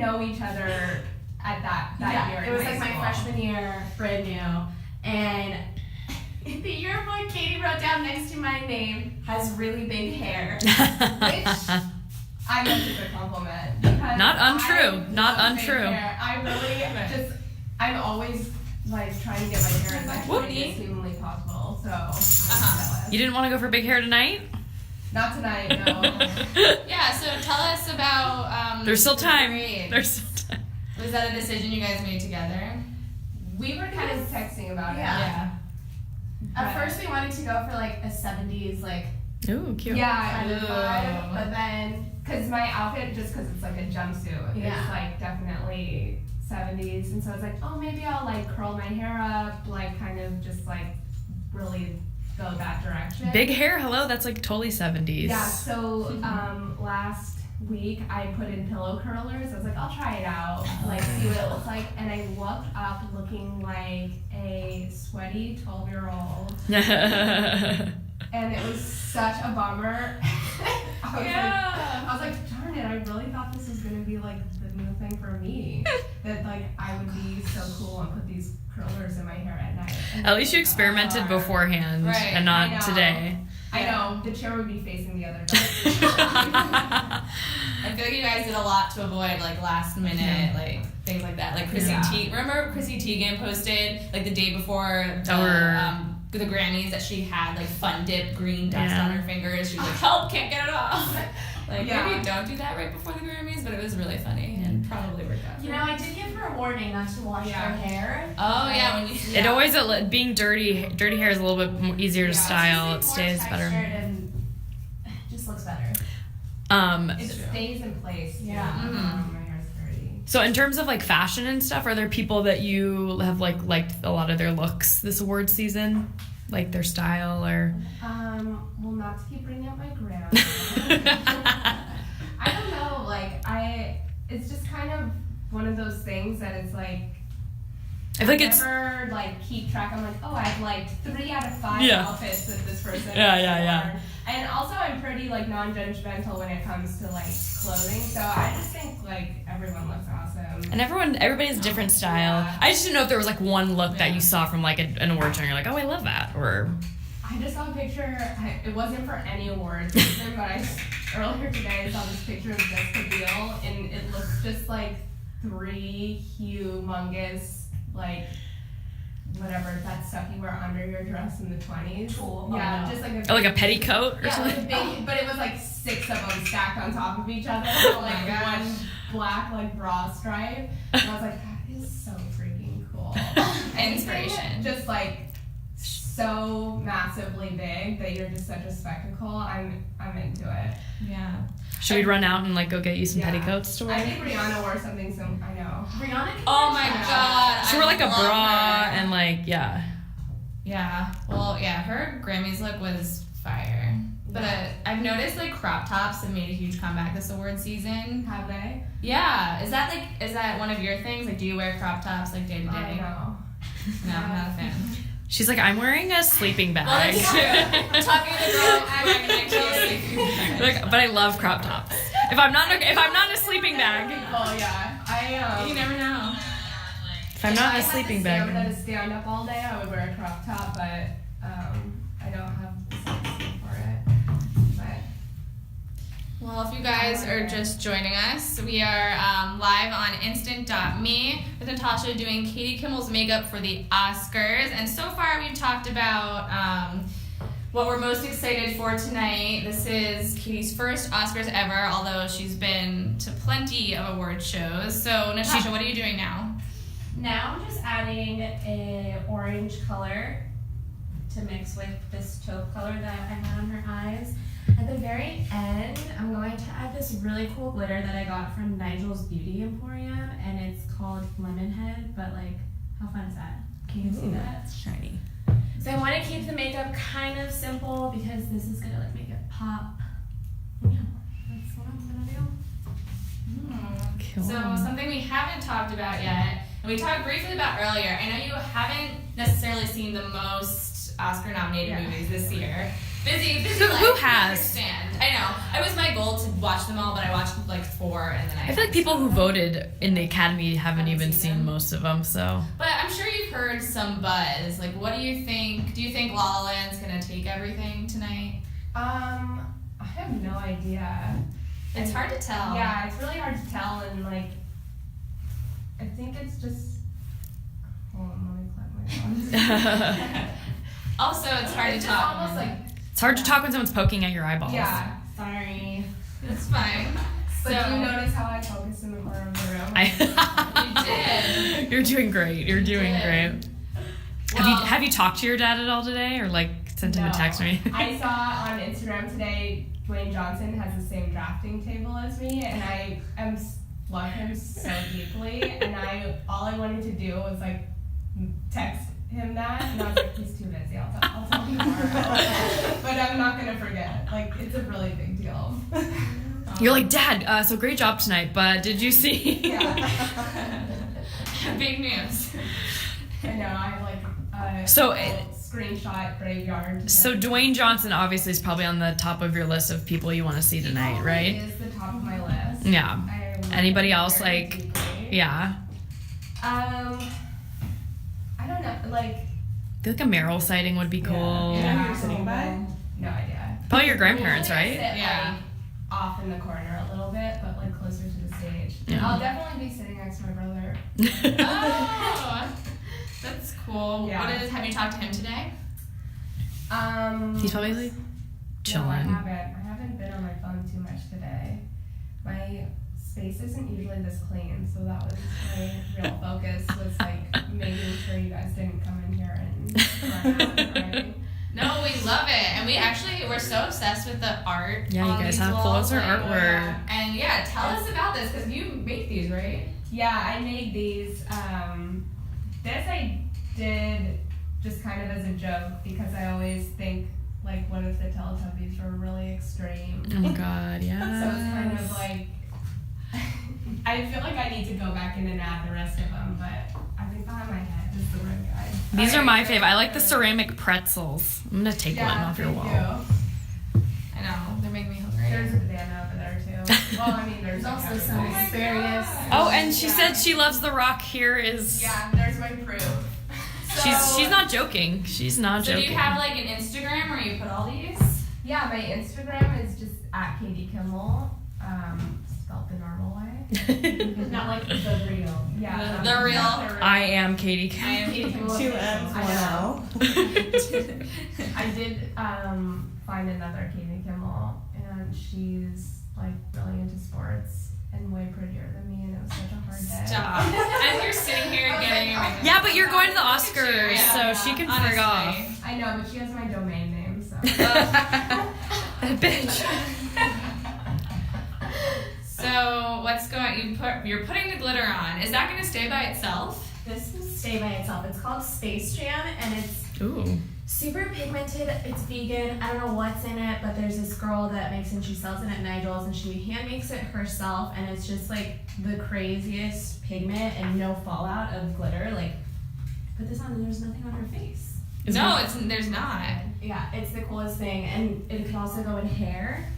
know each other at that year. It was like my freshman year, brand new. And the yearbook Katie wrote down next to my name has really big hair. Which I meant as a compliment. Because not untrue. Not untrue. I really I'm always like trying to get my hair as like pretty as humanly possible. So You didn't want to go for big hair tonight? Not tonight, no. Yeah, so tell us about There's still time. Crave. There's still time. Was that a decision you guys made together? We were kind of texting about it. Yeah. At first we wanted to go for like a 70s like Ooh, cute. Yeah, Ooh. but then because my outfit, just because it's like a jumpsuit, it's like definitely 70s, and so I was like, oh, maybe I'll like curl my hair up, like kind of just like really go that direction. Big hair, hello, that's like totally 70s. Yeah, so last week I put in pillow curlers. I was like, I'll try it out, like see what it looks like, and I woke up looking like a sweaty 12-year-old. And it was such a bummer. I was like, darn it, I really thought this was gonna be like the new thing for me. That like I would be so cool and put these curlers in my hair at night. And At least you experimented beforehand and not today. I know, the chair would be facing the other direction. I feel like you guys did a lot to avoid like last minute like things like that. Like remember Chrissy Teigen posted like the day before the Grammys that she had like fun dip green dust on her fingers. She was like, help, can't get it off. Like maybe don't do that right before the Grammys, but it was really funny and probably worked out. You know, I did give her a warning not to wash her hair. Oh yeah, when you It always being dirty hair is a little bit more easier to style. It stays better. And it just looks better. It stays in place. Yeah. My hair's dirty. So in terms of like fashion and stuff, are there people that you have like liked a lot of their looks this award season? Like their style or Well, not to keep bringing up my grandma. I don't know, like it's just kind of one of those things that it's like I feel like it's never like keep track. I'm like, oh, I've liked 3 out of 5 outfits that this person Yeah. worn. And also I'm pretty like non-judgmental when it comes to like clothing, so I just think like everyone looks awesome. and everybody has different style. Yeah. I just didn't know if there was like one look that you saw from like an award show and you're like, oh, I love that, or I just saw a picture. It wasn't for any awards, but earlier today I saw this picture of Jessica Biel, and it looks just like 3 humongous, like, whatever, that stuff you wear under your dress in the 20s. Cool. Yeah, just like like a petticoat or something. like a big, but it was like 6 of them stacked on top of each other. So like one black like bra stripe. And I was like, that is so freaking cool. Inspiration. Just like so massively big that you're just such a spectacle. I'm into it. Yeah. Should we run out and like go get you some petticoats to wear? I think Rihanna wore something I know. Rihanna. Oh my god. She wore like a bra and like Yeah. Well, yeah, her Grammys look was fire. But I've noticed like crop tops have made a huge comeback this award season. Have they? Yeah. Is that one of your things? Like, do you wear crop tops like day to day? No. No, I'm not a fan. she's like, I'm wearing a sleeping bag. Well, that's true. I'm talking to the girl. I'm wearing a sleeping bag. Like, but I love crop tops. If I'm not in a sleeping bag. Well, yeah. You never know. If I'm not in a sleeping bag. If I had to stand up all day, I would wear a crop top, but I don't have the space for it. But Well, if you guys are just joining us, we are live on instant.me with Natasha doing Katie Kimmel's makeup for the Oscars. And so far we've talked about what we're most excited for tonight. This is Katie's first Oscars ever, although she's been to plenty of award shows. So Natasha, what are you doing now? Now I'm just adding a orange color to mix with this taupe color that I had on her eyes. At the very end, I'm going to add this really cool glitter that I got from Nigel's Beauty Emporium, and it's called Lemon Head, but like, how fun is that? Can you see that? It's shiny. So I want to keep the makeup kind of simple because this is going to like make it pop. Yeah, that's what I'm going to do. Cool. So something we haven't talked about yet, and we talked briefly about earlier, I know you haven't necessarily seen the most Oscar-nominated movies this year, Busy Who life. has? Understand. I know. It was my goal to watch them all, but I watched like 4 and then I feel like people who voted in the Academy haven't even seen seen them. most of them, so. But I'm sure you've heard some buzz. Like, what do you think? Do you think La La Land's gonna take everything tonight? I have no idea. It's hard to tell. Yeah, it's really hard to tell, and like, I think it's just. Hold on, let me clap my phone. Also, it's hard It's to just talk. almost like, It's hard to talk when someone's poking at your eyeballs. yeah. Sorry. It's fine. But do you notice how I focus in the corner of the room? You did. You're doing great. You're doing did. great. Well, Have you talked to your dad at all today, or like sent him a text or anything? I saw on Instagram today Dwayne Johnson has the same drafting table as me, and I love him so deeply. And all I wanted to do was like text him that, and I was like, he's too busy. I'll tell him tomorrow. But I'm not gonna forget. Like, it's a really big deal. You're like, Dad, so great job tonight, but did you see? Yeah. Big news. I know. I have like a So screenshot graveyard. So Dwayne Johnson obviously is probably on the top of your list of people you want to see tonight, He right? is the top of my list. Yeah. Anybody very else, like, deeply. Yeah. I don't know, like. I feel like a Meryl sighting would be cool. Yeah. Who you're sitting by? No idea. Probably your grandparents, Usually I right? sit, Yeah. like, off in the corner a little bit, but like closer to the stage. Yeah. I'll definitely be sitting next to my brother. Oh, that's cool. Yeah. Have you talked to him today? He's probably like chilling. No, I haven't been on my phone too much today. My space isn't usually this clean, so that was my real focus, was like making sure you guys didn't come in here and run out and crying. No, we love it, and we're so obsessed with the art. Yeah, you on guys these have walls, closer like, artwork. And yeah, tell us about this because you make these, right? Yeah, I made these. This I did just kind of as a joke because I always think, like, what if the Teletubbies were really extreme? Oh my god, yeah. So it's kind of like, I feel like I need to go back in and add the rest of them, but I think behind my head is the rim guide. These are my favorite. I like the ceramic pretzels. I'm gonna take one off your wall. I know, they're making me hungry. There's a banana over there too. Well, I mean, there's also like some everything. asparagus. Oh, and she said she loves The Rock. Here is. Yeah, there's my proof. She's not joking. She's not So joking. do you have like an Instagram where you put all these? Yeah, my Instagram is just at Katie Kimmel, spelled the normal way. Not like the real. Yeah. The real. not the real. I am Katie. I am Katie Kimmel. 2 M's, 1 L. I did find another Katie Kimmel, and she's like really into sports and way prettier than me, and it was such a hard day. Stop. And you're sitting here getting your makeup. Yeah, but you're going to the Look at you. Oscars, Yeah, so she can honestly. frig off. I know, but she has my domain name, so. Bitch. So what's going? You're putting the glitter on. Is that going to stay by itself? This will stay by itself. It's called Space Jam, and it's Ooh. super pigmented. It's vegan. I don't know what's in it, but there's this girl that makes it and she sells it at Nigel's, and she hand makes it herself, and it's just like the craziest pigment and no fallout of glitter. Like, put this on and there's nothing on her face. Is No, it- there's not. Yeah, it's the coolest thing, and it can also go in hair.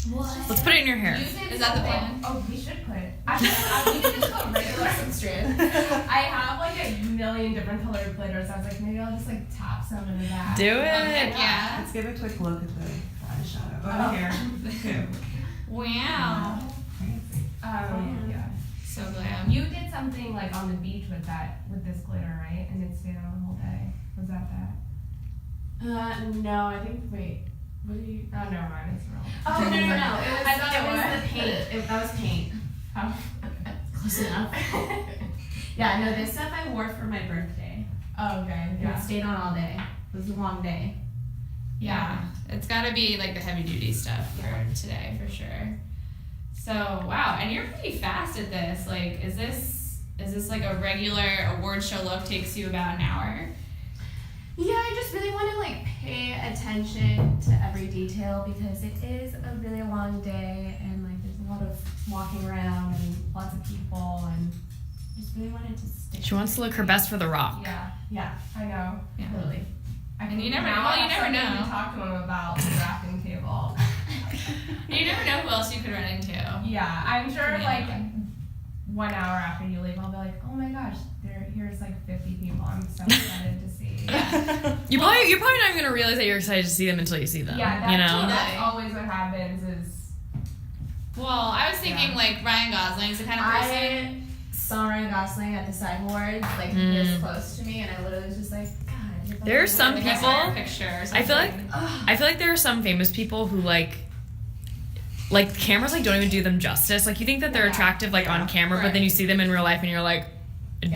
Let's put it in your hair. You did Is that the something- plan? Oh, we should put. We could just go regular strand. I have like a million different colored glitters. I was like, maybe I'll just like tap some into that. Do it. Yeah. Let's give a quick look at the eyeshadow. Oh, here. Wow. Yeah. So glam. You did something like on the beach with this glitter, right? And it stayed on the whole day. Was that that? No, I think, wait. What do you? Oh, never mind. It's real. Oh, no. It was, I thought it was. the paint. That was paint. Oh. Close enough. Yeah, no, this stuff I wore for my birthday. Oh, okay. And Yeah. it stayed on all day. It was a long day. Yeah. It's got to be like the heavy duty stuff for today for sure. So wow, and you're pretty fast at this. Like, is this like a regular award show look takes you about an hour? Yeah, I just really want to like pay attention to every detail because it is a really long day and like there's a lot of walking around and lots of people and just really wanted to stick. She wants to look her best for The Rock. Yeah, I know. Yeah. Totally. And you never now well, I you have never something know. to talk to him about the drafting table. You never know who else you could run into. Yeah, I'm sure Yeah. like 1 hour after you leave, I'll be like, oh my gosh, here's like 50 people I'm so excited to see. You're probably not even gonna realize that you're excited to see them until you see them. Yeah, you know. that's always what happens is. Well, I was thinking like Ryan Gosling's the kind of person. I saw Ryan Gosling at the SAG Awards, like this close to me, and I literally was just like, God. There are some Like, I saw people. your picture or I feel like something. I feel like there are some famous people who like cameras like don't even do them justice. Like you think that they're attractive like on camera, but then you see them in real life and you're like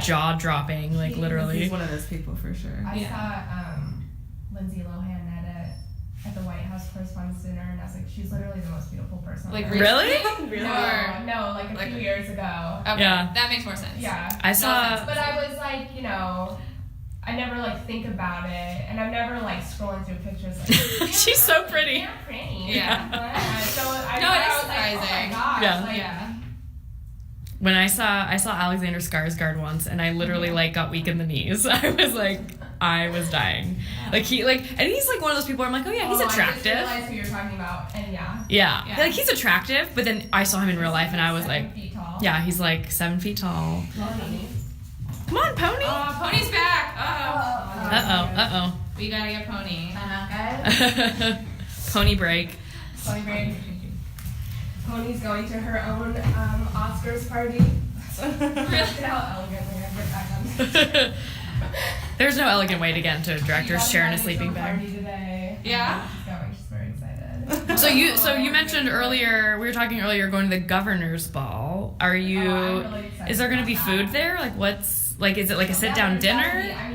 jaw dropping, like literally. He's one of those people for sure. I saw Lindsay Lohan at the White House Correspondents' Dinner, and I was like, she's literally the most beautiful person. on Like, earth. Really? No, like a few years ago. Okay, Yeah. that makes more sense. Yeah. I saw. But I was like, you know, I never like think about it, and I'm never like scrolling through pictures like. She's so pretty. They're pretty. Yeah. So I No, it is was like, surprising. oh my gosh, Yeah. like, Yeah. When I saw Alexander Skarsgård once, and I literally like got weak in the knees. I was dying. Like and he's like one of those people where I'm like, oh yeah, he's I just attractive. realized who you're talking about, and yeah. Yeah. Like he's attractive, but then I saw him in real life, and I was 7 like, feet tall. yeah, he's like 7 feet tall. Pony. Come on, Pony. Pony's back. Uh We gotta get Pony. oh. Pony break. Pony break. Pony's going to her own Oscars party. Look at how elegantly I get back on. There's no elegant way to get into a director's chair in a sleeping bag. Party today. Yeah? She's going. She's very excited. So you mentioned earlier, we were talking earlier, going to the governor's ball. Are you? I'm really excited Is there going to about be that. food there? Like what's like? Is it like a sit down dinner? Exactly. I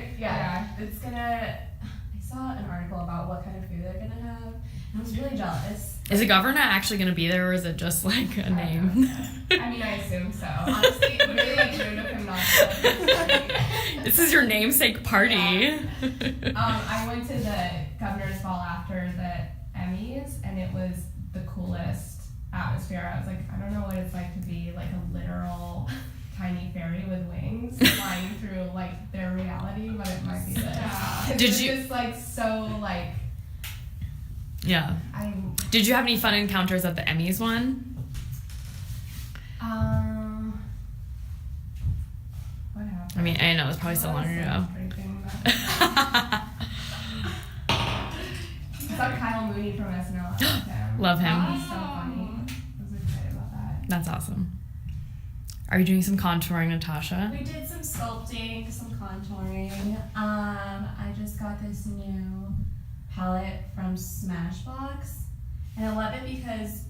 mean, Yeah, it's gonna. I saw an article about what kind of food they're gonna have, and I was really jealous. Is the governor actually going to be there, or is it just like a name? I mean, I assume so. Honestly, it would really like rude of him not to. This is your namesake party. I went to the governor's ball after the Emmys, and it was the coolest atmosphere. I was like, I don't know what it's like to be like a literal tiny fairy with wings flying through like their reality, but it might be this. Did you? Just like so like. Yeah. Did you have any fun encounters at the Emmys one? What happened? I mean, I know it was probably so long ago. I saw Kyle Mooney from SNL. I loved him. Love him. He's so funny. I was excited about that. That's awesome. Are you doing some contouring, Natasha? We did some sculpting, some contouring. I just got this new palette from Smashbox, and I love it because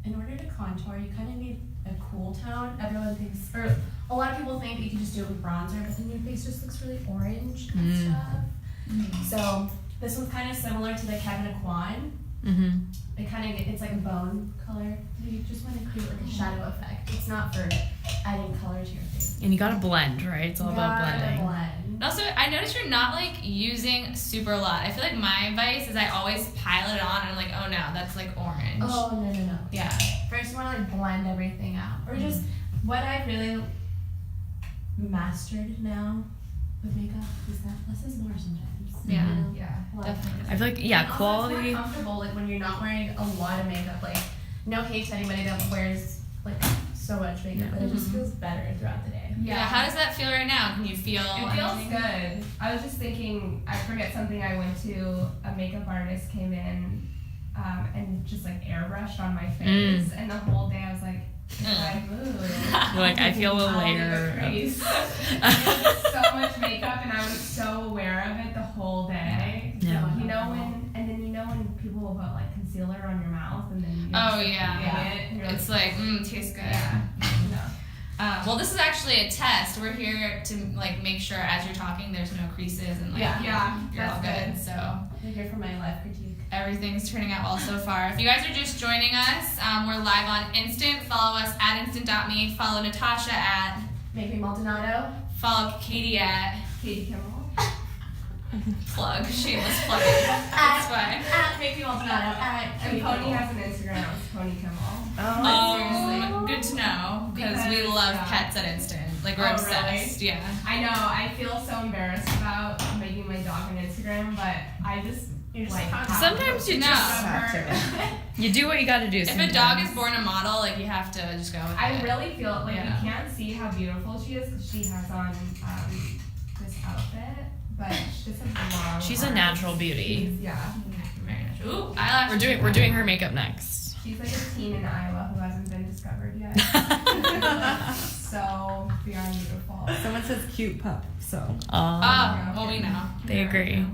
in order to contour, you kind of need a cool tone. Everyone thinks, or a lot of people think you can just do it with bronzer, but then your face just looks really orange and stuff. So this one's kind of similar to the Kevin Aquan. Mm-hmm. It's like a bone color. You just want to create like a shadow effect. It's not for adding color to your face. And you gotta blend, right? It's all about blending. Blend. Also, I noticed you're not like using super a lot. I feel like my advice is I always pile it on and I'm like, oh no, that's like orange. Oh, no. Yeah. First, you want to like blend everything out. Or just what I've really mastered now with makeup is that less is more sometimes. Yeah. You know? Yeah. Definitely. I feel like, yeah, And also quality. it's more comfortable like when you're not wearing a lot of makeup. Like, no hate to anybody that wears like so much makeup, but it just feels better throughout the day. Yeah. How does that feel right now? Can you feel It feels anything? good. I was just thinking, I forget something I went to, a makeup artist came in and just like airbrushed on my face, and the whole day I was like, if I move, Like, I feel a I'll layer leave a of- crease. It was so much makeup, and I was so aware of it the whole day. Yeah. You know when people will put like concealer on your mouth, and then you Oh, just yeah. eat it, and you're It's like, like, tastes good. no. Well, this is actually a test. We're here to like make sure as you're talking, there's no creases and like Yeah, you're all that's good. So I'm here for my life critique. everything's turning out well so far. If you guys are just joining us, we're live on Instant. Follow us at instant.me. Follow Natasha at. Make me Maldonado. Follow Katie at. Katie Kimmel. Plug. Shameless plugging. That's fine. At Make me Maldonado. And Pony has an Instagram. It's Pony Kimmel. Good to know because we love pets at Instant. Like we're obsessed. Really? Yeah. I know. I feel so embarrassed about making my dog on Instagram, but I just sometimes you you do what you got to do. If a dog is born a model, like you have to just go with it. I really feel like you can't see how beautiful she is because she has on this outfit, but she just has long. She's a natural beauty. Yeah. Very natural. Ooh, eyelashes. We're doing her makeup next. She's like a teen in Iowa who hasn't been discovered yet. So beyond beautiful. Someone says cute pup, so. Well, we know. They agree.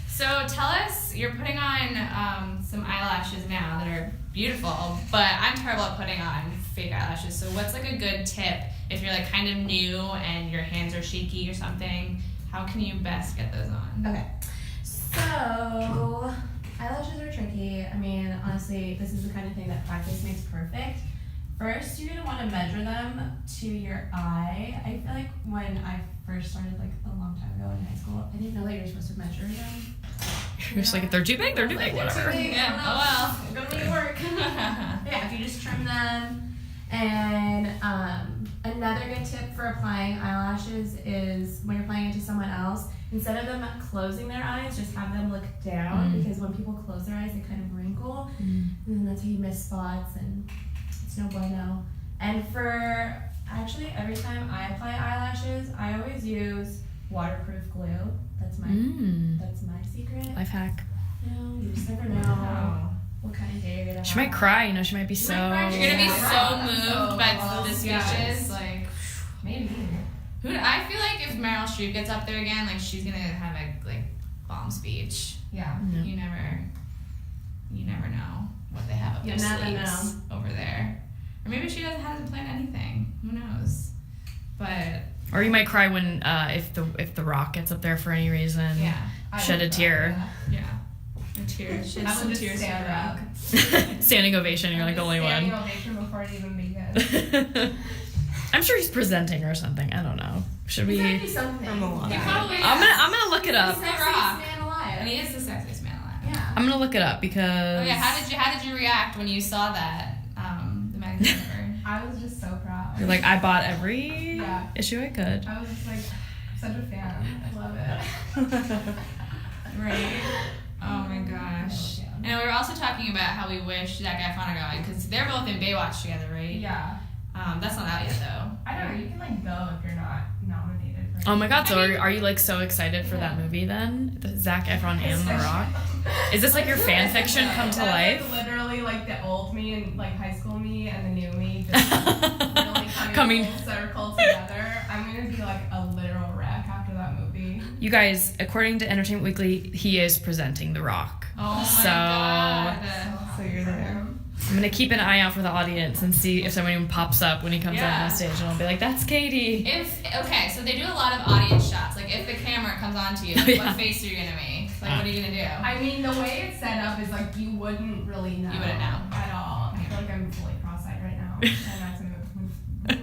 So tell us, you're putting on some eyelashes now that are beautiful, but I'm terrible at putting on fake eyelashes. So what's like a good tip if you're like kind of new and your hands are shaky or something? How can you best get those on? Okay, so eyelashes are tricky. I mean, honestly, this is the kind of thing that practice makes perfect. First, you're gonna want to measure them to your eye. I feel like when I first started, like a long time ago in high school, I didn't know that you were supposed to measure them. You're just like, if they're too big, they're too big, whatever. Yeah. Oh well, it's gonna make it work. Yeah, if you just trim them. And another good tip for applying eyelashes is when you're applying it to someone else, instead of them closing their eyes, just have them look down because when people close their eyes, they kind of wrinkle, and then that's how you miss spots, and it's no bueno. And for actually every time I apply eyelashes, I always use waterproof glue. That's my secret. Life hack. You just never know what kind of day you're gonna have. She might cry, you know, she might be so... You're gonna be so moved by the speeches, like... Maybe. I feel like if Meryl Streep gets up there again, like she's gonna have a like bomb speech. Yeah. You never know what they have up their sleeves over there. Or maybe she hasn't planned anything. Who knows? But or you might cry when if the Rock gets up there for any reason. Yeah. Shed a tear. Yeah. A tear. Shed some tears. Stand up. Standing ovation. You're like the only one. Standing ovation before it even begins. I'm sure he's presenting or something. I don't know. Should we? He something. He probably is. I'm gonna look it up. He's the Rock. Man alive. And he is the sexiest man alive. Yeah. I'm gonna look it up because. Oh yeah. How did you react when you saw that? The magazine cover. I was just so proud. You're like, I bought every issue I could. I was just like such a fan. I love it. Right. Oh my gosh. And we were also talking about how we wish Zac Efron are going because they're both in Baywatch together, right? Yeah. That's not out yet though. I don't know. You can like go if you're not nominated for. Oh my god! So are you like so excited for that movie then? The Zac Efron and The Rock. Is this like your fan fiction come to life? Like literally like the old me and like high school me and the new me just really coming full circle together. I'm gonna be like a literal wreck after that movie. You guys, according to Entertainment Weekly, he is presenting The Rock. Oh my god. So you're there. I'm gonna keep an eye out for the audience and see if someone pops up when he comes out on stage, and I'll be like, "That's Katie." So they do a lot of audience shots. Like if the camera comes on to you, what face are you gonna make? Like what are you gonna do? I mean, the way it's set up is like you wouldn't really know. You wouldn't know at all. I feel like I'm fully cross-eyed right now, and that's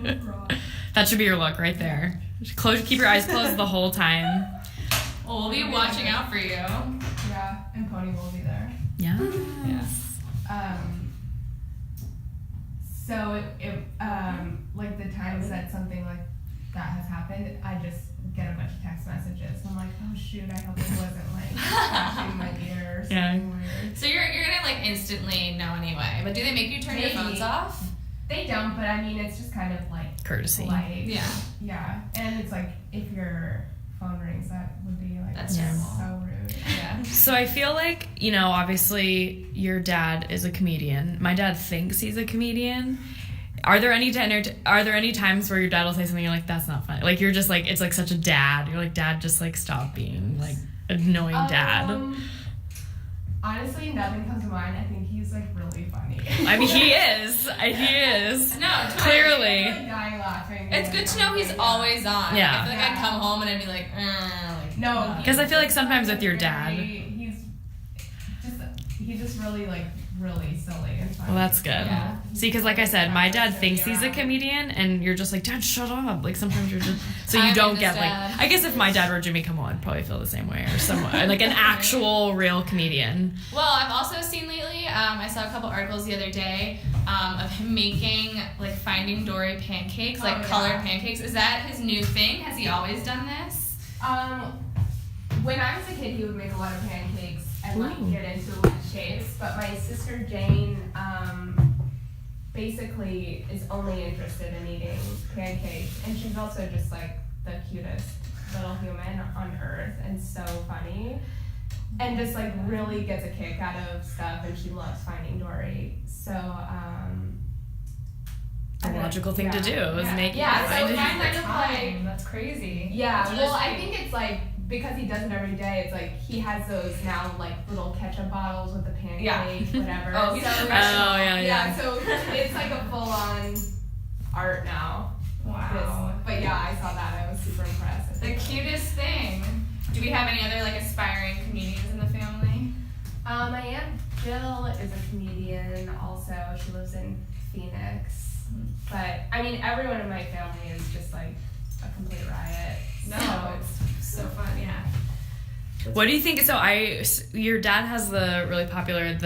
a That should be your look right there. Keep your eyes closed the whole time. Well, we'll be watching out for you. Yeah, and Pony will be there. Yeah. Yes. So it like the times that something like that has happened, I just get a bunch of text messages. I'm like, oh shoot, I hope it wasn't like scratching my ear or something weird. So you're gonna like instantly know anyway. But do they make you turn your phones off? They don't, but I mean it's just kind of like courtesy. Polite. Yeah. Yeah, and it's like if your phone rings, that would be like that's terrible. So rude. Yeah. So I feel like, you know, obviously your dad is a comedian. My dad thinks he's a comedian. Are there any times where your dad will say something you're like, that's not funny? Like you're just like, it's like such a dad. You're like, Dad, just like stop being like annoying dad. Honestly, nothing comes to mind. I think he's like really funny. I mean, he is. He is. No, clearly. I'm like dying laughing. It's good to know he's always on. Yeah. I feel like I'd come home and I'd be like, no. Because I feel like sometimes with your dad. He's just really like really silly and funny. Well, that's good. Yeah. See, because like I said, my dad So thinks he's a around. comedian, and you're just like, Dad, shut up. Like sometimes you're just so you I'm don't his get like. dad. I guess if my dad were Jimmy Kimmel, I'd probably feel the same way, or someone like an actual real comedian. Well, I've also seen lately, I saw a couple articles the other day of him making like Finding Dory pancakes, like Oh, yeah. colored pancakes. Is that his new thing? Has he always done this? When I was a kid, he would make a lot of pancakes and like Ooh. get into shapes. But my sister Jane, basically is only interested in eating pancakes, and she's also just like the cutest little human on earth, and so funny, and just like really gets a kick out of stuff, and she loves Finding Dory. So The logical thing to do is make Yeah, so find it's it. kind of like That's crazy. yeah, That's well, I really think it's like because he does it every day. It's like he has those now like little ketchup bottles with the pancake, Yeah. whatever. Oh, he's so, professional. Oh, yeah. so it's like a full-on art now. Wow. But yeah, I saw that. I was super impressed. The cutest thing. Do we have any other like aspiring comedians in the family? My Aunt Jill is a comedian. Also, she lives in Phoenix. But I mean, everyone in my family is just like a complete riot. No, So it's so fun. Yeah. What do you think? So your dad has the really popular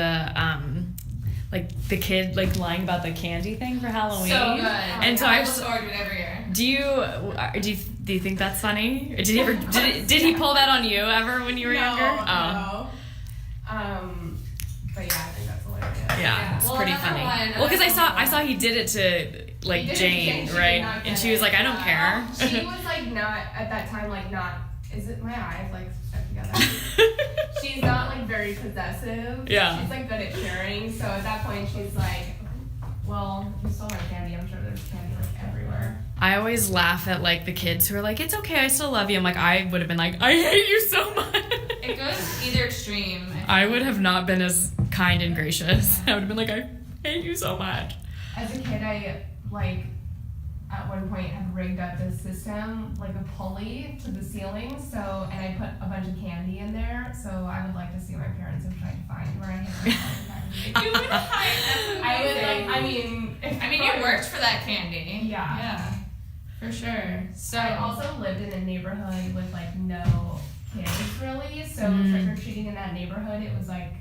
like the kid like lying about the candy thing for Halloween. So good. And so I I look forward to it every year. do you think that's funny? Did he ever did he pull that on you ever when you were younger? No. But yeah, I think that's hilarious. Yeah, it's Well, pretty another funny. one- Well, because another I saw he did it to like He did it to Jane, Jane, she did right? not And get she was it. like, I don't care. She was like not at that time like not. Is it my eyes like stuck together? She's not like very possessive. Yeah. She's like good at sharing. So at that point, she's like, well, you stole my candy. I'm sure there's candy like everywhere. I always laugh at like the kids who are like, it's okay, I still love you. I'm like, I would have been like, I hate you so much. It goes either extreme. I would have not been as kind and gracious. I would have been like, I hate you so much. As a kid, I like at one point had rigged up this system like a pulley to the ceiling. So and I put a bunch of candy in there. So I would like to see my parents have tried to find where I hid my candy. You would hide. I would like. I mean, you worked for that candy. Yeah. Yeah. For sure. So I also lived in a neighborhood with like no kids really. So trick or treating in that neighborhood, it was like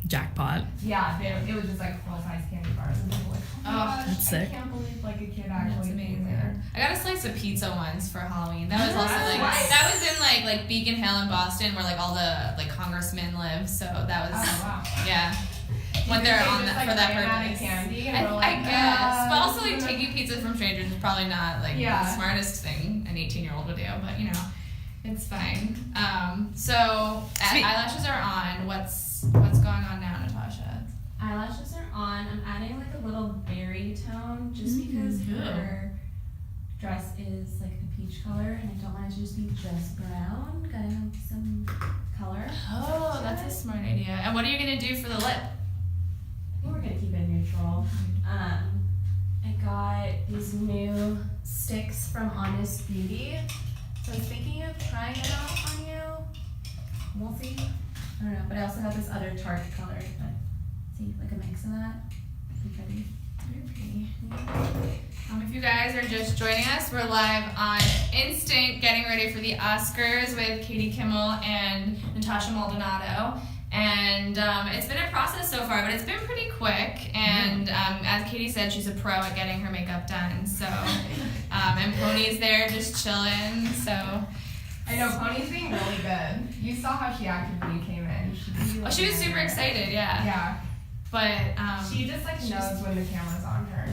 Jackpot. yeah, it was just like full size candy bars, and people were like, oh, my gosh, that's sick. I can't believe like a kid That's actually came there. amazing. I got a slice of pizza once for Halloween. That was also That's like nice. that was in like Beacon Hill in Boston, where like all the like congressmen live. So that was Oh wow. yeah. When they're They on just, that like, for that ran out of purpose. candy and I, were like, I guess, but also like we're gonna- taking pizza from strangers is probably not like Yeah. the smartest thing an 18-year-old would do. But you know, it's fine. So eyelashes are on. What's going on now, Natasha? Eyelashes are on. I'm adding like a little berry tone just because her dress is like a peach color and I don't want it to just be just brown. Gotta have some color. Oh, that's a smart idea. And what are you gonna do for the lip? I think we're gonna keep it neutral. I got these new sticks from Honest Beauty. So I was thinking of trying it out on you. We'll see. I don't know, but I also have this other tart color. But see, like a mix of that. Be pretty. Very pretty. If you guys are just joining us, we're live on Instant, getting ready for the Oscars with Katie Kimmel and Natasha Maldonado. And it's been a process so far, but it's been pretty quick. And as Katie said, she's a pro at getting her makeup done. So, and Pony's there just chilling. So, I know Pony's being really good. You saw how she acted when you came in. she was super excited, yeah. Yeah. But She just like knows when the camera's on her.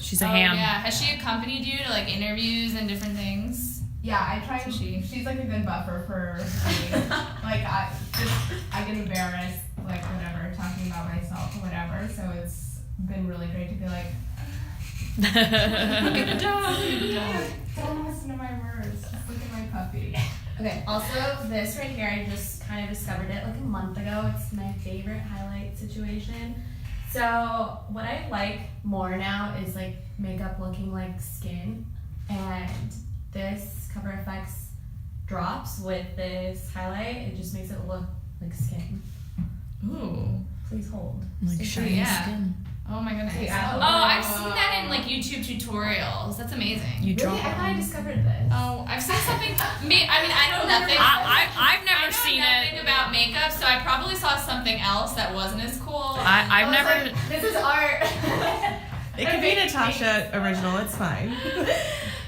She's a ham. Yeah. Has she accompanied you to like interviews and different things? Yeah, I try. So She's like a good buffer for me. Like I get embarrassed, like whatever, talking about myself or whatever. So it's been really great to be like, Look at the dog. don't listen to my words. Just look at my puppy. Okay, also this right here, I just kind of discovered it like a month ago. It's my favorite highlight situation. So what I like more now is like makeup looking like skin, and this Cover FX drops with this highlight. It just makes it look like skin. Ooh. Please hold. Like shiny Yeah. skin. Oh my goodness. Yeah. Oh, I've seen that in like YouTube tutorials. That's amazing. You Really? draw. I thought I discovered this. Oh, I've seen something. I know nothing. I've never seen I know nothing it. about makeup, so I probably saw something else that wasn't as cool. I've never. This is art. It could be Natasha original, it's fine.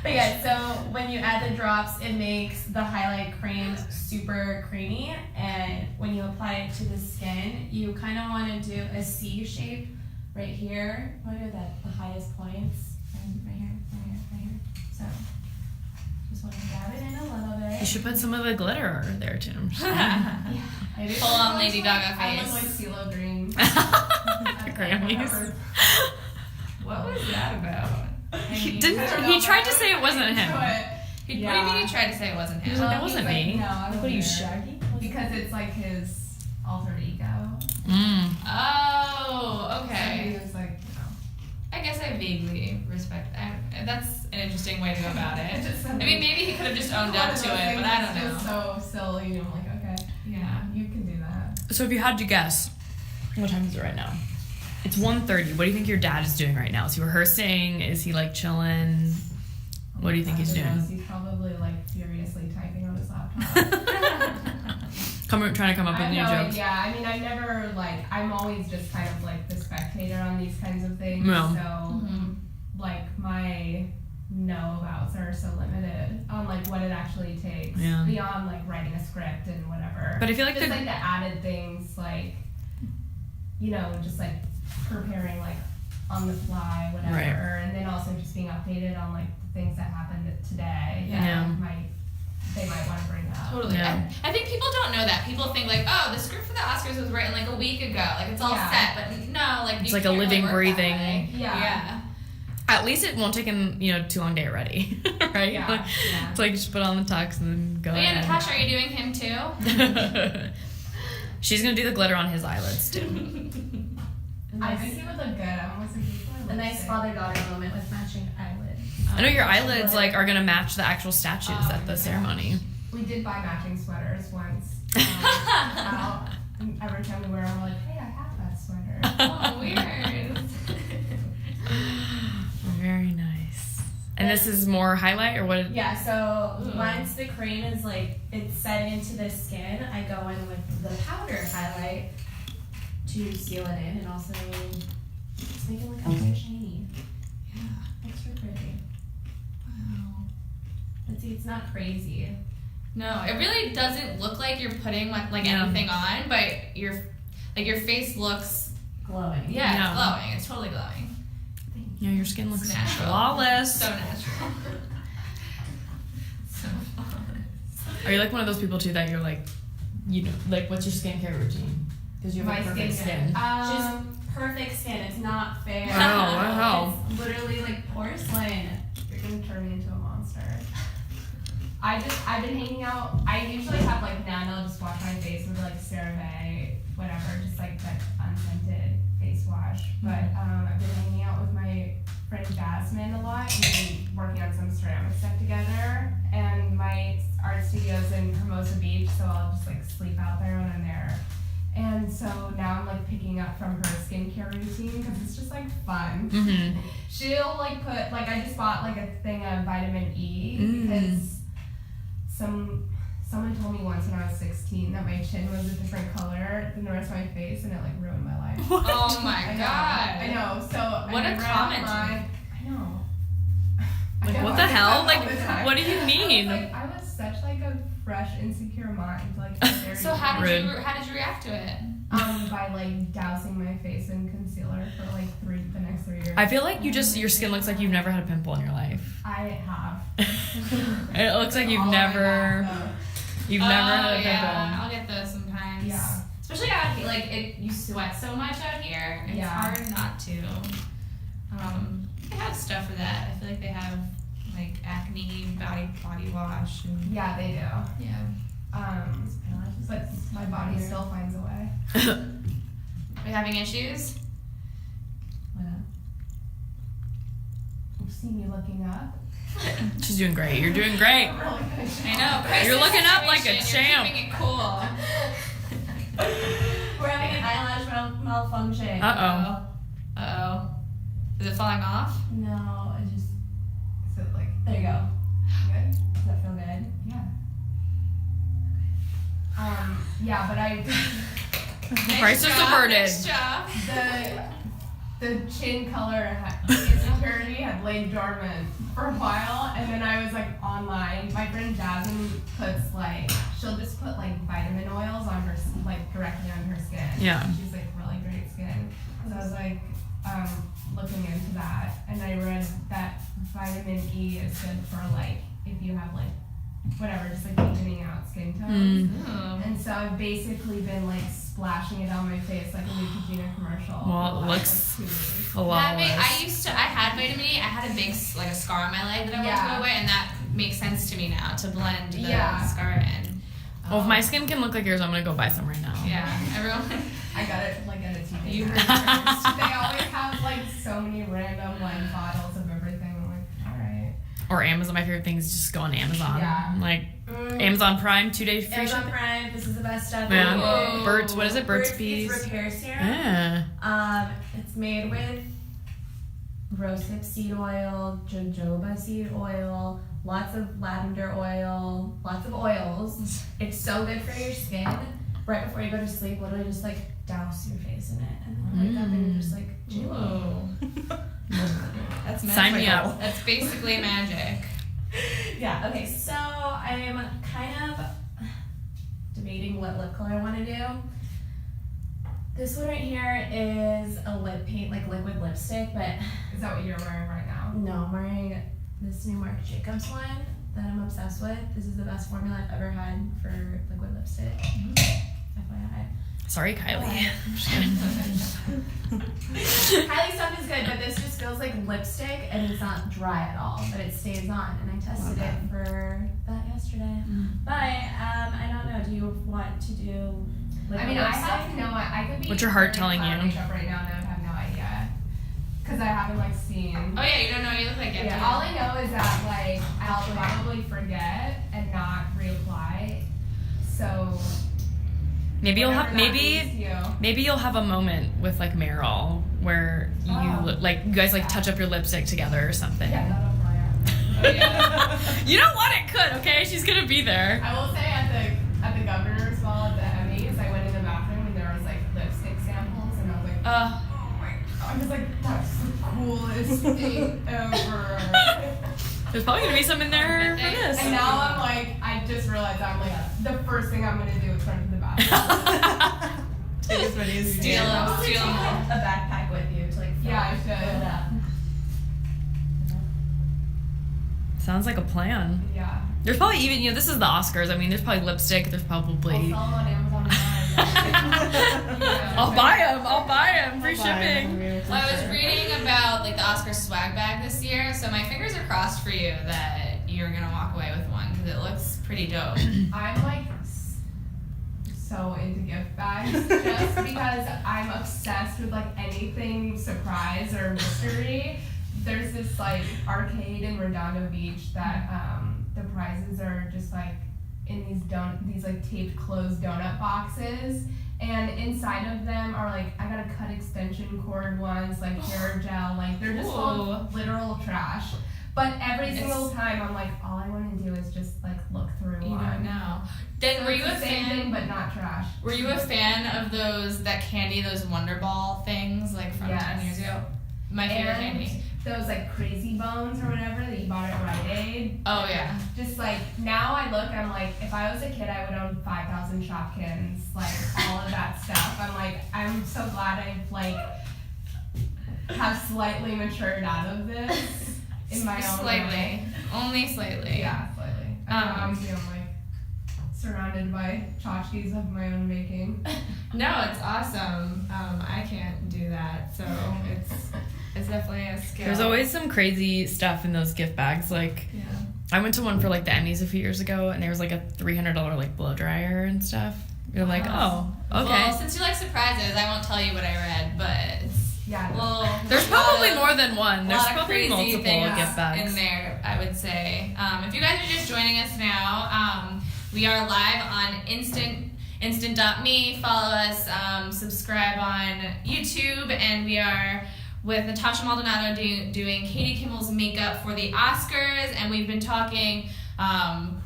But yeah, so when you add the drops, it makes the highlight cream super creamy. And when you apply it to the skin, you kind of want to do a C shape right here. You want to do the highest points. Right here, right here, right here. So just want to dab it in a little bit. You should put some of the glitter there too. Maybe Full on Lady Gaga I look face. like CeeLo Green. The Grammys. What was that about? He tried to say it wasn't him. What do you mean he tried to say it wasn't him? That wasn't me. No, I What are you, wasn't there. Shaggy? Because it's like his alter ego. Oh, So okay. he was like, I guess I vaguely respect that. That's an interesting way to go about it. I mean, maybe he could have just owned up to it, but I don't know. It's just so silly. I'm like, okay, Yeah. you can do that. So if you had to guess, what time is it right now? It's 1:30. What do you think your dad is doing right now? Is he rehearsing? Is he like chilling? What do you think he's doing? He's probably like furiously typing on his laptop. Trying to come up with I new have no jokes. idea. I mean, I never like. I'm always just kind of like the spectator on these kinds of things. Yeah. So, like my know-abouts are so limited on like what it actually takes Yeah. beyond like writing a script and whatever. But I feel like just the- like the added things, like just like preparing like on the fly, whatever, Right. and then also just being updated on like the things that happened today. Yeah. They might want to bring up. Totally. Yeah. I think people don't know that. People think like, oh, the script for the Oscars was written like a week ago. Like it's all Yeah. set. But no, like It's you like a can't living, really work that breathing- way. Yeah. At least it won't take him, too long to get ready, right? Yeah, Like, yeah. It's like just put on the tux and then go. But yeah, in. Natasha, are you doing him too? She's gonna do the glitter on his eyelids too. I think he would look good. I'm almost looking for A nice father-daughter moment with matching eyelids. I know your eyelids are gonna match the actual statues at the ceremony. We did buy matching sweaters once. Out. And every time we wear them, we're like, hey, I have that sweater. Oh, weird. Very nice. And this is more highlight or what? Yeah, so once the cream is it's set into the skin, I go in with the powder highlight to seal it in and also just make it look extra shiny. Yeah. Extra pretty. Wow. But see, it's not crazy. No, it really doesn't look like you're putting like Yeah. anything on, but your face looks Glowing. it's Yeah. glowing. It's totally glowing. Yeah, your skin looks It's natural. flawless. So natural. So flawless. Are you like one of those people too that you're like, like what's your skincare routine? Because you have My like perfect skincare. skin. Just perfect skin. It's not fair. Wow. It's literally like porcelain. You're going to turn me into a monster. I've been hanging out. I usually have like Nana just wash my face with like CeraVe, whatever, just like that unscented face wash. But I've been hanging out with my friend Jasmine a lot and been working on some ceramic stuff together. And my art studio's in Hermosa Beach, so I'll just like sleep out there when I'm there. And so now I'm like picking up from her skincare routine because it's just like fun. Mm-hmm. She'll like put like I just bought like a thing of vitamin E because someone told me once when I was 16 that my chin was a different color than the rest of my face and it like ruined my life. Oh my god. I know. So What I a read comment. I know. Like, I know, what the I hell? all Like, the time. what do you mean? I was such like a fresh, insecure mind. Like very So how did you react to it? by like dousing my face in concealer for like the next 3 years. I feel like your skin looks like you've never had a pimple in your life. I have. It looks like you've All the way never back, though. had a pimple. Yeah, I'll get those sometimes. Yeah. Especially out here, like you sweat so much out here. It's Yeah. hard not to. They have stuff for that. I feel like they have like acne body wash and Yeah, they do. yeah. But my body still finds a way. Are you having issues? You see me looking up. She's doing great. You're doing great. Really good. I know. Crisis You're looking up like a situation, champ. You're keeping it cool. We're having an eyelash malfunctioning. Uh-oh. Is it falling off? No, it just. Is it like There you go. good? Does that feel good? Yeah. Yeah, but Price is averted. Nice job. the chin color insecurity had laid dormant for a while, and then I was like online. My friend Jasmine puts like, she'll just put like vitamin oils on her, like directly on her skin. Yeah. She's like really great skin. So I was like looking into that, and I read that vitamin E is good for like if you have like whatever, just like evening out skin tones. And so I've basically been like splashing it on my face like a Neutrogena commercial. Well, it for looks like 2 weeks. flawless. I had vitamin E. I had a big like a scar on my leg that I wanted to go away, and that makes sense to me now to blend the scar in. Well, if my skin can look like yours, I'm gonna go buy some right now. Yeah, everyone. I got it like at a TV. You They always have like so many random like bottles of everything. I'm like, all right. Or Amazon. My favorite thing is just go on Amazon. Yeah. Like Amazon Prime, 2-day free Amazon shipping. Prime, this is the best stuff. Yeah. Whoa. Birds. What is it? Bird's Bees bees. repair serum. Yeah. It's made with rosehip seed oil, jojoba seed oil, lots of lavender oil, lots of oils. It's so good for your skin. Right before you go to sleep, literally just like douse your face in it, and then wake up and you're just like, Whoa. That's magic. Sign me up. That's basically magic. yeah. Okay, so I'm kind of debating what lip color I want to do. This one right here is a lip paint, like liquid lipstick, but Is that what you're wearing right now? no, I'm wearing this new Marc Jacobs one that I'm obsessed with. This is the best formula I've ever had for liquid lipstick. FYI. Sorry, Kylie. I'm just kidding. Kylie stuff is good, but this just feels like lipstick and it's not dry at all, but it stays on. And I tested it for that yesterday. But I don't know. Do you want to do liquid I mean, I have lipstick? to know. I could be. What's your heart wearing telling cloud you? Makeup right now, and I would have no idea, because I haven't like seen. Oh yeah, you don't know what you look like yet. Yeah, all I know is that like I'll probably forget and not reapply. So Maybe you'll have whatever that means to you. maybe you'll have a moment with like Meryl where you like you guys like touch up your lipstick together or something. Yeah, that'll probably happen. Oh, yeah. You know what? It could. Okay, she's gonna be there. I will say at the governor's ball at the Emmys, I went in the bathroom and there was like lipstick samples, and I was like, oh my god, I was like, that's the coolest thing ever. There's probably gonna be some in there for this. And now I'm like, I just realized I'm like, the first thing I'm gonna do is run to the bathroom. Take as many as you Steal can. them. Probably Steal take them. a backpack with you to like fill Yeah, I it should. up. Sounds like a plan. Yeah. There's probably even this is the Oscars. I mean, there's probably lipstick. There's I'll probably. sell them on Amazon Prime. I'll buy them. Free shipping. Well, I was reading about like the Oscar swag bag this year, so my fingers are crossed for you that you're gonna walk away with one because it looks pretty dope. I'm like so into gift bags just because I'm obsessed with like anything surprise or mystery. There's this like arcade in Redondo Beach that the prizes are just like in these like taped closed donut boxes, and inside of them are like I got a cut extension cord ones, like hair gel, like they're just full of literal trash. But every single time I'm like, all I want to do is just like look through You one. don't know. Then were you a It's the same fan? thing, but not trash. Were you a fan of those Wonder Ball things like from 10 years ago? My favorite And candy. those like crazy bones or whatever that you bought at Rite Aid. Oh yeah. Just like now I look, I'm like, if I was a kid, I would own 5,000 Shopkins, like all of that stuff. I'm like, I'm so glad I've like have slightly matured out of this in my own Slightly. way. Only slightly. Yeah, slightly. Obviously, I'm like surrounded by tchotchkes of my own making. No, it's awesome. I can't do that, so it's definitely a skill. There's always some crazy stuff in those gift bags. Like yeah. I went to one for like the Emmys a few years ago, and there was like a $300 like blow dryer and stuff. You're like, oh, okay. Well, since you like surprises, I won't tell you what I read, but Yeah. well, There's probably more than one. A There's lot of probably crazy multiple things gift bags. in there, I would say. If you guys are just joining us now, we are live on instant.me. Follow us, subscribe on YouTube, and we are with Natasha Maldonado doing Katie Kimmel's makeup for the Oscars, and we've been talking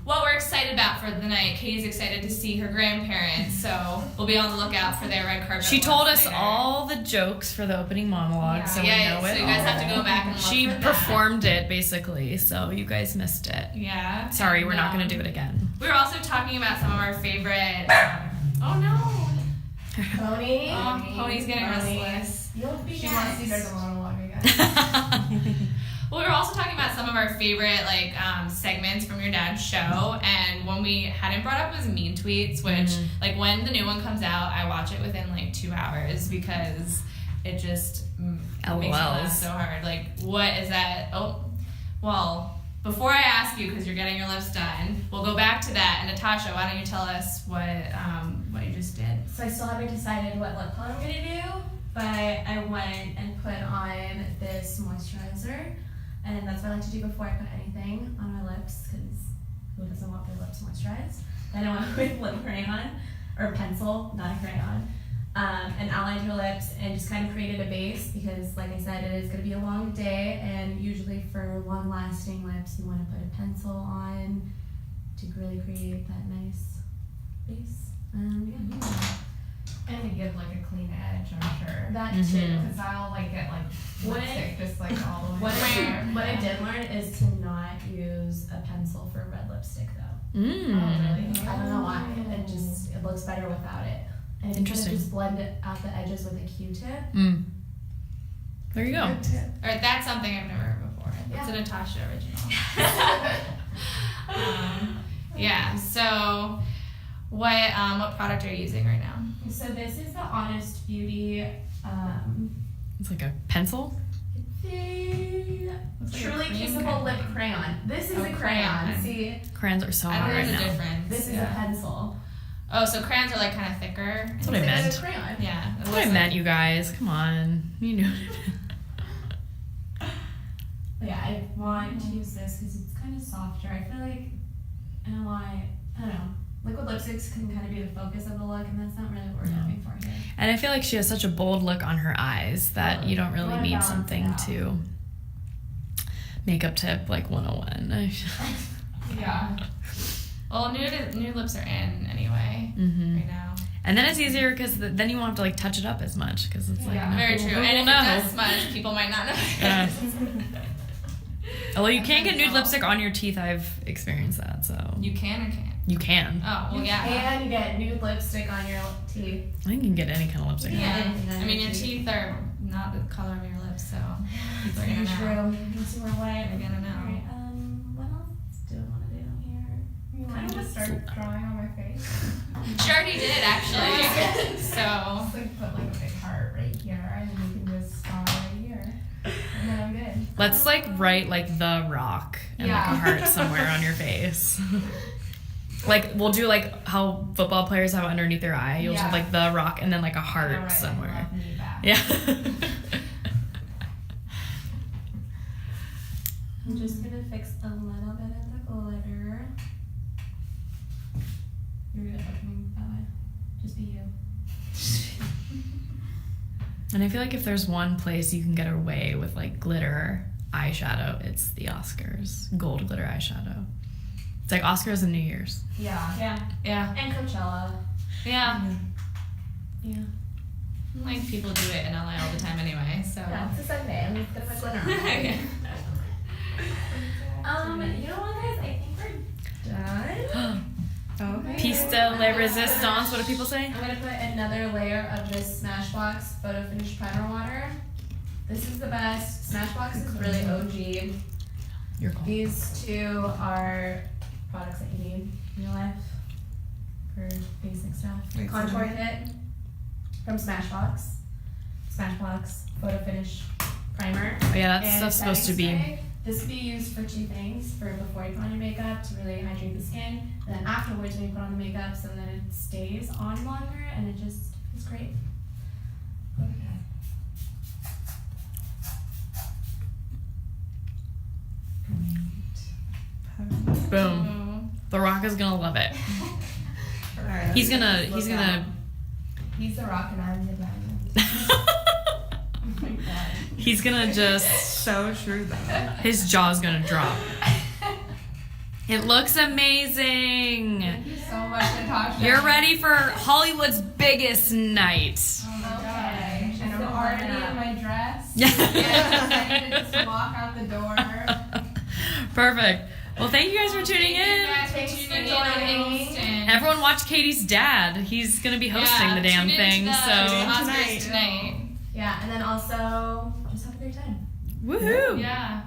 what we're excited about for the night. Katie's excited to see her grandparents, so we'll be on the lookout for their red carpet. She told us later. all the jokes for the opening monologue, so we know so it. you guys have to go back and look She for that. performed it basically, so you guys missed it. Yeah. Sorry, we're not And, going to do it again. We were also talking about some of our favorite. Oh no! Pony. Oh, Pony's getting Pony. restless. You'll be She wants to hear next. the monologue again. Well, we were also talking about some of our favorite segments from your dad's show, and one we hadn't brought up was Mean Tweets, which like when the new one comes out, I watch it within like 2 hours because it just makes me laugh so hard. Like, what is that? Oh, well, before I ask you, because you're getting your lips done, we'll go back to that. And Natasha, why don't you tell us what you just did? So I still haven't decided what lip color I'm gonna do, but I went and put on this moisturizer, and that's what I like to do before I put anything on my lips, because who doesn't want their lips moisturized? Then I went with lip crayon, or pencil, not a crayon, and outlined your lips and just kind of created a base, because like I said, it is gonna be a long day, and usually for long-lasting lips, you want to put a pencil on to really create that nice base. And to give like a clean edge, I'm sure. That Mhm. too. Because I'll like get like What lipstick just like all the way What I did learn is to not use a pencil for red lipstick though. Mm. I don't know why. It looks better without it. And you Interesting. can just blend it out the edges with a Q-tip. Mm. There you go. All right, that's something I've never heard before. It's a Yeah. Natasha original. Yeah. So, what product are you using right now? So this is the Honest Beauty It's like a pencil. Looks like a Truly cream Kissable kind. Lip Crayon. This is Oh, a crayon. crayon. See, Crayons are so I hot don't know right there's a now. difference. this is a Yeah. pencil. Oh, so crayons are like kind of thicker. That's what I It's meant. a crayon. Yeah. That's what I meant, you guys. Come on. You knew. But yeah, I want to use this because it's kind of softer. I feel like, I don't know, liquid lipsticks can kind of be the focus of the look, and that's not really what we're No. going for here. And I feel like she has such a bold look on her eyes that you don't really Wanna need balance something it out. to makeup tip like 101. Yeah. Well, nude lips are in anyway Mm-hmm. right now. And then it's easier because then you won't have to like touch it up as much because it's like Yeah. Very who- true. who And will if know? it does smudge, people might not know. Yeah. Although you can't get nude lipstick on your teeth, I've experienced that. So You can or can't? you can. Oh, well, yeah. And get nude lipstick on your teeth. I think you can get any kind of lipstick. Yeah. Yeah. I mean, your teeth are not the color of your lips, so people are gonna know. True. These are white. They're gonna know. Alright, what else do I want to do here? You want to just start drawing on my face? She already did, actually. So, Just like put like a big heart right here, and then you can just draw right here, and then I'm good. Let's like write like The Rock and like a Yeah. heart somewhere on your face. Like we'll do like how football players have underneath their eye. You'll just have Yeah. like The Rock and then like a heart Alright, somewhere. love me back. Yeah. I'm just gonna fix a little bit of the glitter. You're good at looking that way. Just be you. And I feel like if there's one place you can get away with like glitter eyeshadow, it's the Oscars. Gold glitter eyeshadow. It's like Oscars and New Year's. Yeah. Yeah. yeah. And Coachella. Yeah. Yeah. Like, people do it in LA all the time anyway, so. Yeah, it's a Sunday. I'm just gonna put glitter on. Okay. You know what, guys? I think we're done. Okay. Piece de la resistance. What do people say? I'm gonna put another layer of this Smashbox Photo Finish Primer Water. This is the best. Smashbox is really OG. Your call. These two are products that you need in your life for basic stuff. Wait, so Contour what? Kit from Smashbox. Smashbox Photo Finish Primer. Oh yeah, that And stuff's supposed to setting be. spray. This would be used for two things: for before you put on your makeup to really hydrate the skin, and then afterwards when you put on the makeup so that it stays on longer and it just is great. Boom. The Rock is gonna love it. Alright, He's gonna. He's the rock and I'm the diamond. Oh my god. He's gonna just. so true though. His jaw's gonna drop. It looks amazing. Thank you so much, Natasha. You're ready for Hollywood's biggest night. Okay. And I'm already in my dress. Yeah. Excited to just walk out the door. Perfect. Well, thank you guys for tuning Thank you in. guys for Thanks tuning for in on joining. Instant. Everyone watch Katie's dad. He's gonna be hosting the damn tune thing. into the So Oscars tonight. Yeah, and then also just have a great time. woohoo! Yeah.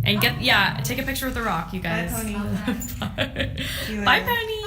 And take a picture with the rock, you guys. Bye, Pony. Bye. See you Bye, later. Pony.